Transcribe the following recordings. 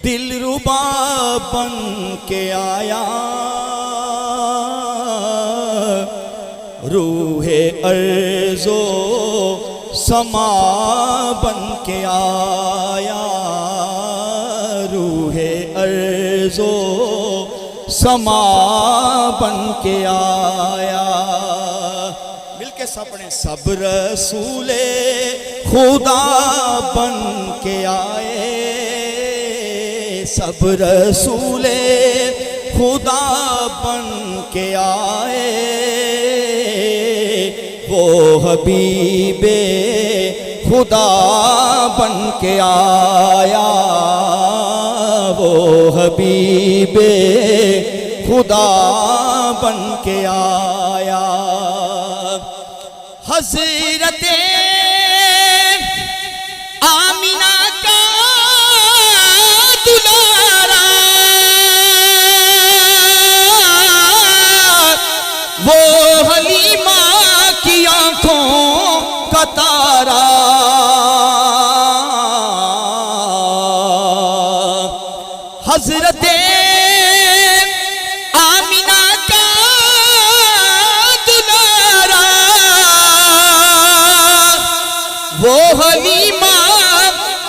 दिलरुबा बन के आया, रूहे अर्ज़ो समा बन के आया, रूहे अर्ज़ो समा बन के आया। मिलके सपने सब रसूले खुदा बन के आए, सब रसूले खुदा बन के आए, वो हबीबे खुदा बन के आया, वो हबीबे खुदा बन के आया। हज़रते आमिना का दुलारा, वो हलीमा की आंखों का तारा, हज़रते आमिना का दुलारा, वो हलीमा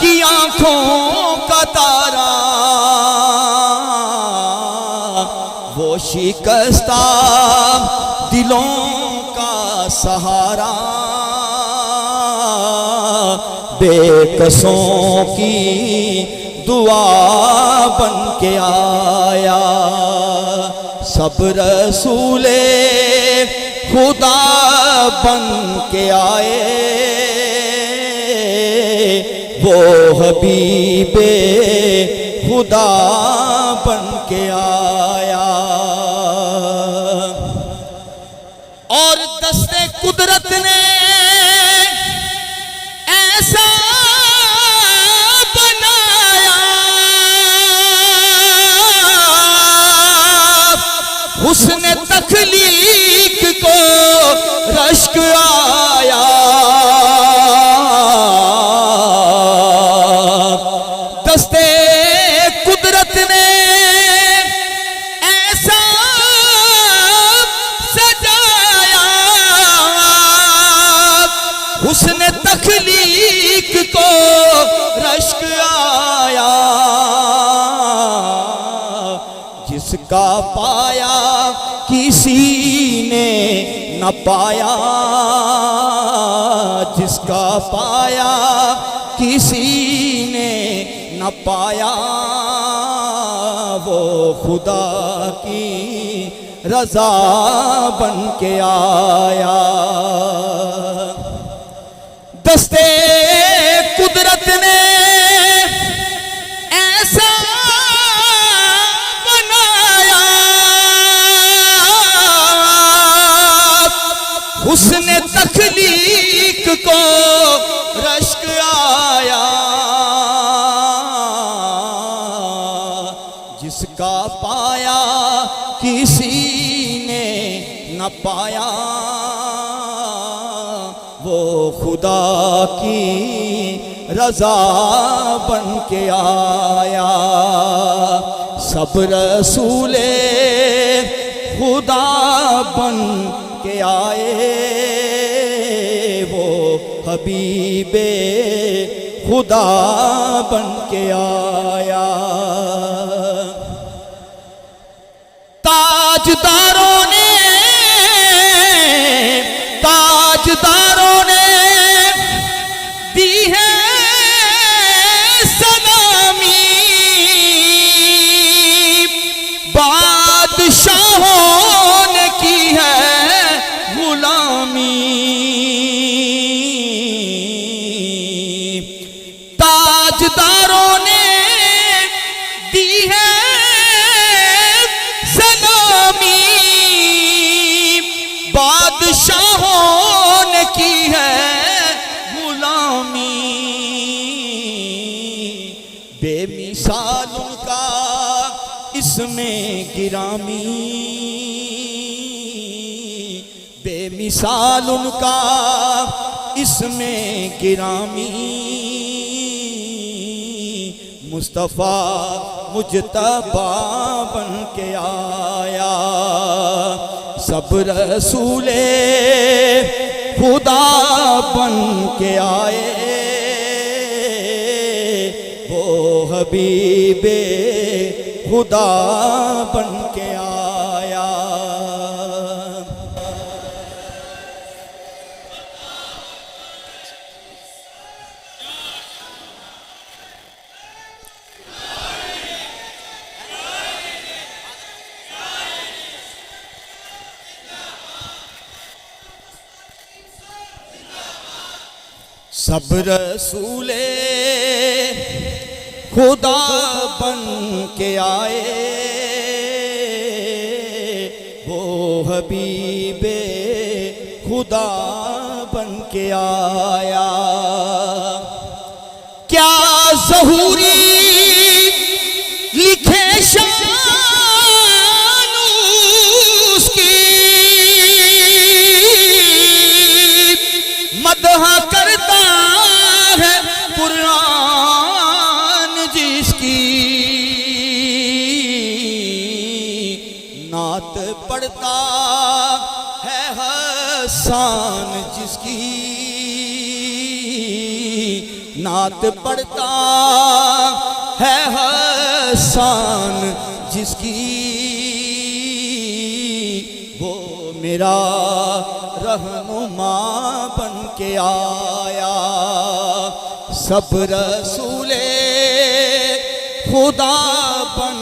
की आंखों का तारा, वो शिकस्ता दिलों का सहारा, बेकसों की दुआ बन के आया। सब रसूले खुदा बन के आए, वो हबीबे खुदा बन के आया। और दस्ते कुदरत ने ऐसा बनाया, हुस्न तख्लीक को रश्क आया, दस्ते कुदरत ने ऐसा सजाया, हुस्न तख्लीक को रश्क आया, जिसका पाया किसी ने न पाया, जिसका पाया किसी ने न पाया, वो खुदा की रज़ा बन के आया। दस्ते कुदरत ने ऐसा बनाया, हुस्न तख्लीक को रश्क आया, जिसका पाया किसी ने न पाया, वो खुदा की रज़ा बन के आया। सब रसूले खुदा बन के आए, वो हबीबे खुदा बन के आया। ताजदारों ने, ताजदारों ने दी है सलामी, बादशाहों ने की है गुलामी, ताजदारों ने दी है सलामी, बादशाहों ने की है गुलामी, बेमिसाल उनका इसमें गिरामी, बेमिसाल उनका इसमें गिरामी, मुस्तफ़ा मुजतबा बन के आया। सब रसूले खुदा बन के आए, वो हबीबे खुदा बन के आया। सब रसूले खुदा बन के आए, वो हबीबे खुदा बन के आया। क्या ज़हूरी लिखे शान उसकी, मदह करता है कुरान जिसकी, नात पढ़ता है हसान जिसकी, नात पढ़ता है हसान जिसकी, वो मेरा रहनुमा बन के आया। सब रसूले खुदा बन